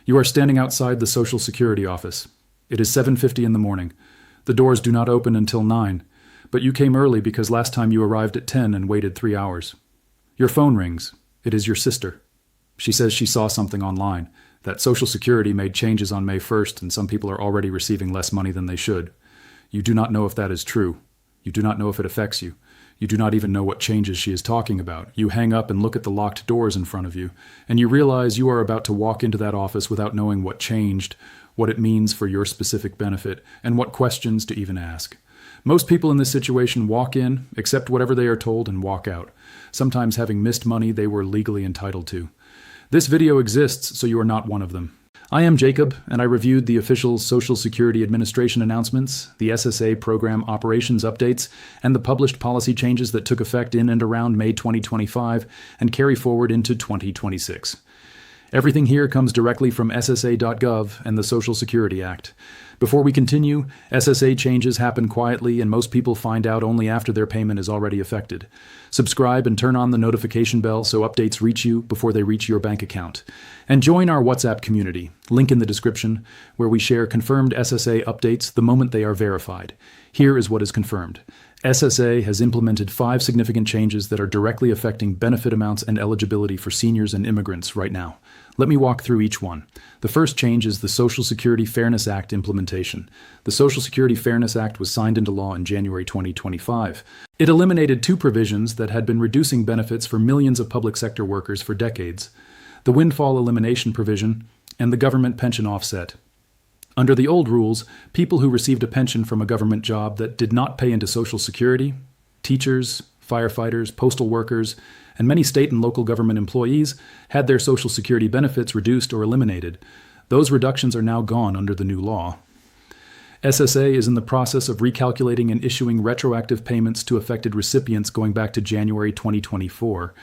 You are standing outside the Social Security office. It is 7:50 in the morning. The doors do not open until 9, but you came early because last time you arrived at 10 and waited 3 hours. Your phone rings. It is your sister. She says she saw something online, that Social Security made changes on May 1st and some people are already receiving less money than they should. You do not know if that is true. You do not know if it affects you. You do not even know what changes she is talking about. You hang up and look at the locked doors in front of you, and you realize you are about to walk into that office without knowing what changed, what it means for your specific benefit, and what questions to even ask. Most people in this situation walk in, accept whatever they are told, and walk out, sometimes having missed money they were legally entitled to. This video exists so you are not one of them. I am Jacob, and I reviewed the official Social Security Administration announcements, the SSA program operations updates, and the published policy changes that took effect in and around May 2025 and carry forward into 2026. Everything here comes directly from SSA.gov and the Social Security Act. Before we continue, SSA changes happen quietly and most people find out only after their payment is already affected. Subscribe and turn on the notification bell so updates reach you before they reach your bank account. And join our WhatsApp community, link in the description, where we share confirmed SSA updates the moment they are verified. Here is what is confirmed. SSA has implemented 5 significant changes that are directly affecting benefit amounts and eligibility for seniors and immigrants right now. Let me walk through each one. The first change is the Social Security Fairness Act implementation. The Social Security Fairness Act was signed into law in January 2025. It eliminated 2 provisions that had been reducing benefits for millions of public sector workers for decades: the windfall elimination provision and the government pension offset. Under the old rules, people who received a pension from a government job that did not pay into Social Security, teachers, firefighters, postal workers, and many state and local government employees had their Social Security benefits reduced or eliminated. Those reductions are now gone under the new law. SSA is in the process of recalculating and issuing retroactive payments to affected recipients going back to January 2024.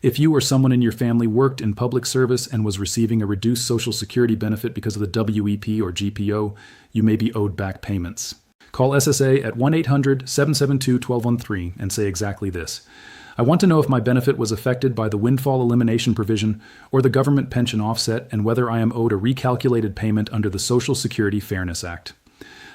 If you or someone in your family worked in public service and was receiving a reduced Social Security benefit because of the WEP or GPO, you may be owed back payments. Call SSA at 1-800-772-1213 and say exactly this: I want to know if my benefit was affected by the windfall elimination provision or the government pension offset and whether I am owed a recalculated payment under the Social Security Fairness Act.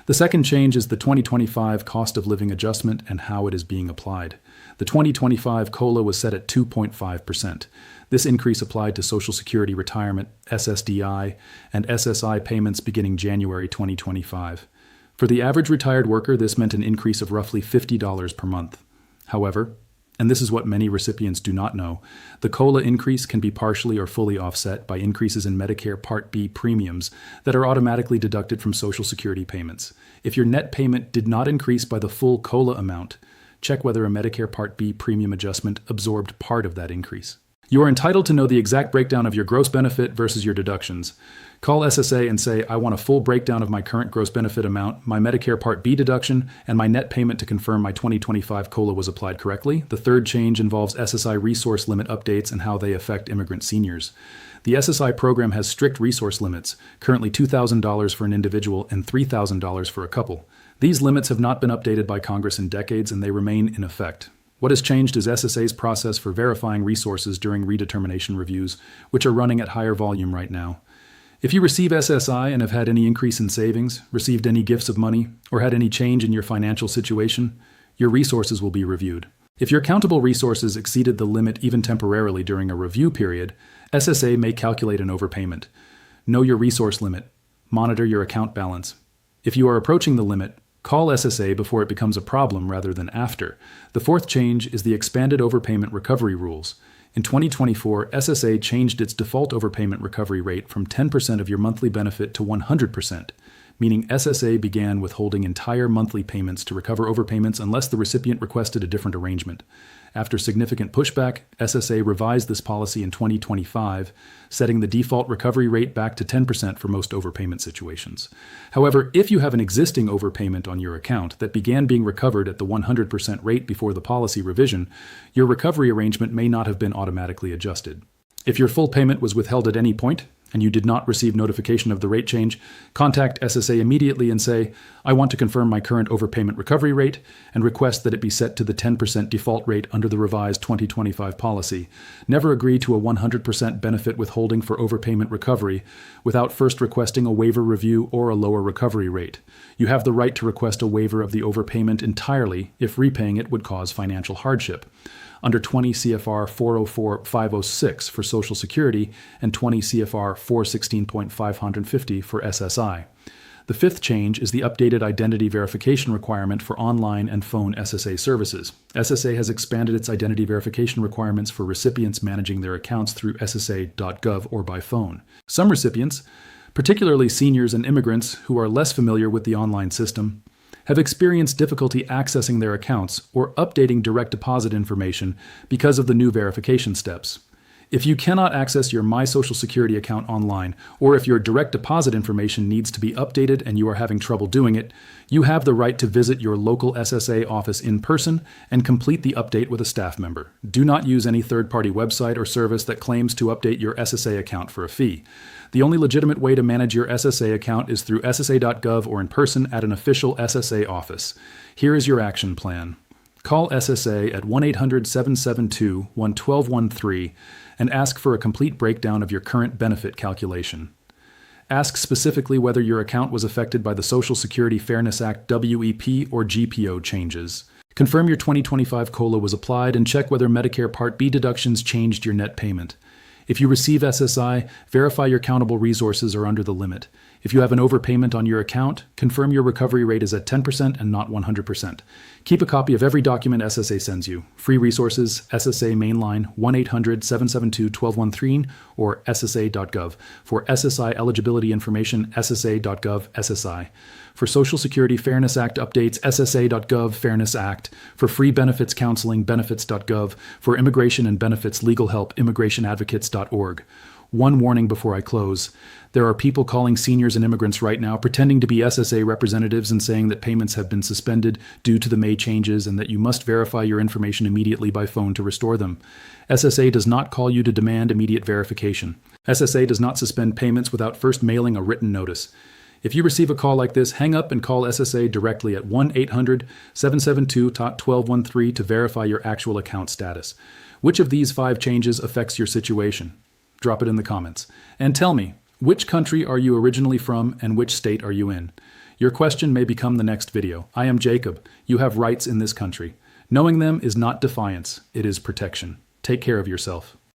The second change is the 2025 cost of living adjustment and how it is being applied. The 2025 COLA was set at 2.5%. This increase applied to Social Security retirement, SSDI, and SSI payments beginning January 2025. For the average retired worker, this meant an increase of roughly $50 per month. However, and this is what many recipients do not know, the COLA increase can be partially or fully offset by increases in Medicare Part B premiums that are automatically deducted from Social Security payments. If your net payment did not increase by the full COLA amount, check whether a Medicare Part B premium adjustment absorbed part of that increase. You are entitled to know the exact breakdown of your gross benefit versus your deductions. Call SSA and say, I want a full breakdown of my current gross benefit amount, my Medicare Part B deduction, and my net payment to confirm my 2025 COLA was applied correctly. The third change involves SSI resource limit updates and how they affect immigrant seniors. The SSI program has strict resource limits, currently $2,000 for an individual and $3,000 for a couple. These limits have not been updated by Congress in decades and they remain in effect. What has changed is SSA's process for verifying resources during redetermination reviews, which are running at higher volume right now. If you receive SSI and have had any increase in savings, received any gifts of money, or had any change in your financial situation, your resources will be reviewed. If your countable resources exceeded the limit even temporarily during a review period, SSA may calculate an overpayment. Know your resource limit. Monitor your account balance. If you are approaching the limit, call SSA before it becomes a problem rather than after. The fourth change is the expanded overpayment recovery rules. In 2024, SSA changed its default overpayment recovery rate from 10% of your monthly benefit to 100%, meaning SSA began withholding entire monthly payments to recover overpayments unless the recipient requested a different arrangement. After significant pushback, SSA revised this policy in 2025, setting the default recovery rate back to 10% for most overpayment situations. However, if you have an existing overpayment on your account that began being recovered at the 100% rate before the policy revision, your recovery arrangement may not have been automatically adjusted. If your full payment was withheld at any point, and you did not receive notification of the rate change, contact SSA immediately and say, "I want to confirm my current overpayment recovery rate and request that it be set to the 10% default rate under the revised 2025 policy." Never agree to a 100% benefit withholding for overpayment recovery without first requesting a waiver review or a lower recovery rate. You have the right to request a waiver of the overpayment entirely if repaying it would cause financial hardship, under 20 CFR 404-506 for Social Security and 20 CFR 416.550 for SSI. The fifth change is the updated identity verification requirement for online and phone SSA services. SSA has expanded its identity verification requirements for recipients managing their accounts through ssa.gov or by phone. Some recipients, particularly seniors and immigrants who are less familiar with the online system, have experienced difficulty accessing their accounts or updating direct deposit information because of the new verification steps. If you cannot access your My Social Security account online, or if your direct deposit information needs to be updated and you are having trouble doing it, you have the right to visit your local SSA office in person and complete the update with a staff member. Do not use any third-party website or service that claims to update your SSA account for a fee. The only legitimate way to manage your SSA account is through ssa.gov or in person at an official SSA office. Here is your action plan. Call SSA at 1-800-772-1213 and ask for a complete breakdown of your current benefit calculation. Ask specifically whether your account was affected by the Social Security Fairness Act WEP or GPO changes. Confirm your 2025 COLA was applied and check whether Medicare Part B deductions changed your net payment. If you receive SSI, verify your countable resources are under the limit. If you have an overpayment on your account, confirm your recovery rate is at 10% and not 100%. Keep a copy of every document SSA sends you. Free resources, SSA mainline 1-800-772-1213 or ssa.gov. For SSI eligibility information, ssa.gov SSI. For Social Security Fairness Act updates, ssa.gov Fairness Act. For free benefits counseling, benefits.gov. For immigration and benefits legal help, immigrationadvocates.org. One warning before I close. There are people calling seniors and immigrants right now pretending to be SSA representatives and saying that payments have been suspended due to the May changes and that you must verify your information immediately by phone to restore them. SSA does not call you to demand immediate verification. SSA does not suspend payments without first mailing a written notice. If you receive a call like this, hang up and call SSA directly at 1-800-772-1213 to verify your actual account status. Which of these 5 changes affects your situation? Drop it in the comments. And tell me, which country are you originally from and which state are you in? Your question may become the next video. I am Jacob. You have rights in this country. Knowing them is not defiance, it is protection. Take care of yourself.